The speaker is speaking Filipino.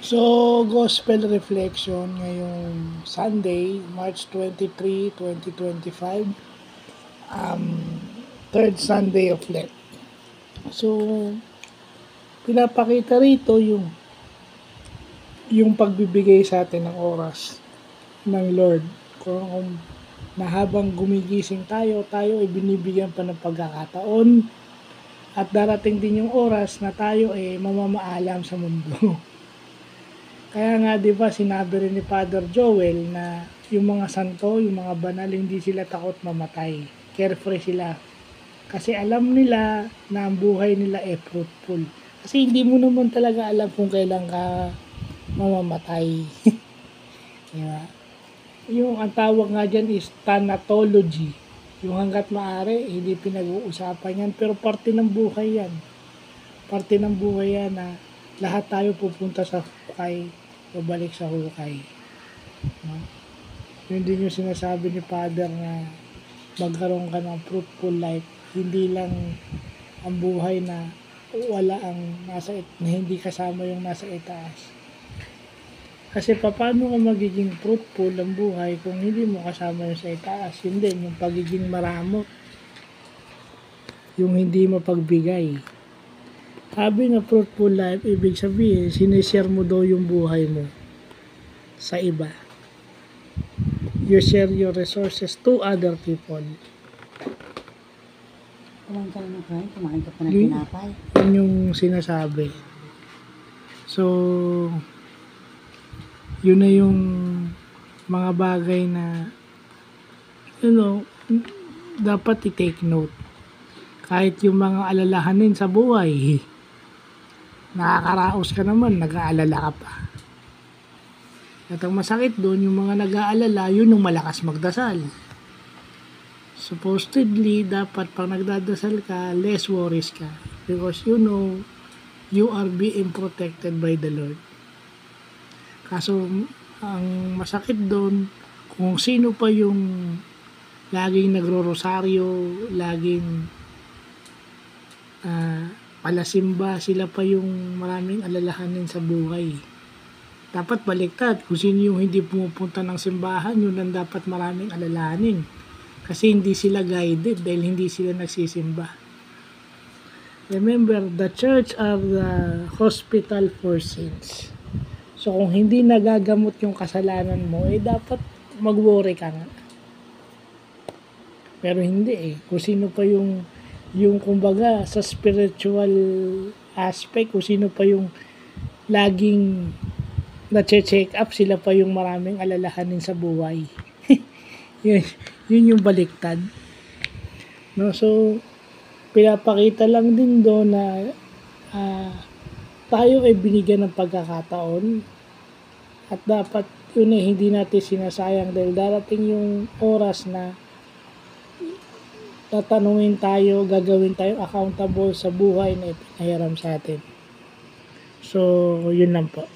So, Gospel Reflection ngayong Sunday, March 23, 2025, third Sunday of Lent. So, pinapakita rito yung pagbibigay sa atin ng oras ng Lord. Kung na habang gumigising tayo ay binibigyan pa ng pagkakataon at darating din yung oras na tayo mamamaalam sa mundo. Kaya nga 'di ba sinabi rin ni Father Joel na yung mga santo, yung mga banal hindi sila takot mamatay. Carefree sila. Kasi alam nila na ang buhay nila fruitful. Kasi hindi mo naman talaga alam kung kailan ka mamamatay. Diba? Yung ang tawag nga dyan is thanatology. Yung hanggat maaari, hindi pinag-uusapan yan. Pero parte ng buhay yan. Parte ng buhay yan na lahat tayo pupunta sa hukay, babalik sa hukay. No? Yun din yung sinasabi ni Father na magkaroon ka ng fruitful life. Hindi lang ang buhay na wala ang na hindi kasama yung nasa itaas. Kasi paano ka magiging fruitful ang buhay kung hindi mo kasama yung sa itaas? Yun din, yung pagiging maramot. Yung hindi mapagbigay. Sabi na fruitful life, ibig sabihin, sinishare mo daw yung buhay mo sa iba. You share your resources to other people. Kumain ka na ng kain, kumain ka pa ng tinapay. Yun yung sinasabi. So, yun na yung mga bagay na dapat i-take note. Kahit yung mga alalahanin sa buhay, nakakaraos ka naman, nag-aalala ka pa. At ang masakit doon, yung mga nag-aalala, yun yung malakas magdasal. Supposedly, dapat pag nagdadasal ka, less worries ka. Because you are being protected by the Lord. Kaso, ang masakit doon, kung sino pa yung laging nagro-rosaryo, laging palasimba, sila pa yung maraming alalahanin sa buhay. Dapat baliktad, kung sino yung hindi pumupunta ng simbahan, yun ang dapat maraming alalahanin. Kasi hindi sila guided dahil hindi sila nagsisimba. Remember, the church are the hospital for sins. So, kung hindi nagagamot yung kasalanan mo, dapat mag-worry ka nga. Pero hindi Kung sino pa yung kumbaga sa spiritual aspect, kung sino pa yung laging na-check up, sila pa yung maraming alalahanin sa buhay. yun yung baliktad. No, so pinapakita lang din doon na tayo ay binigyan ng pagkakataon at dapat yun hindi natin sinasayang dahil darating yung oras na tatanungin tayo, gagawin tayo accountable sa buhay na ipinahiram sa atin. So, yun lang po.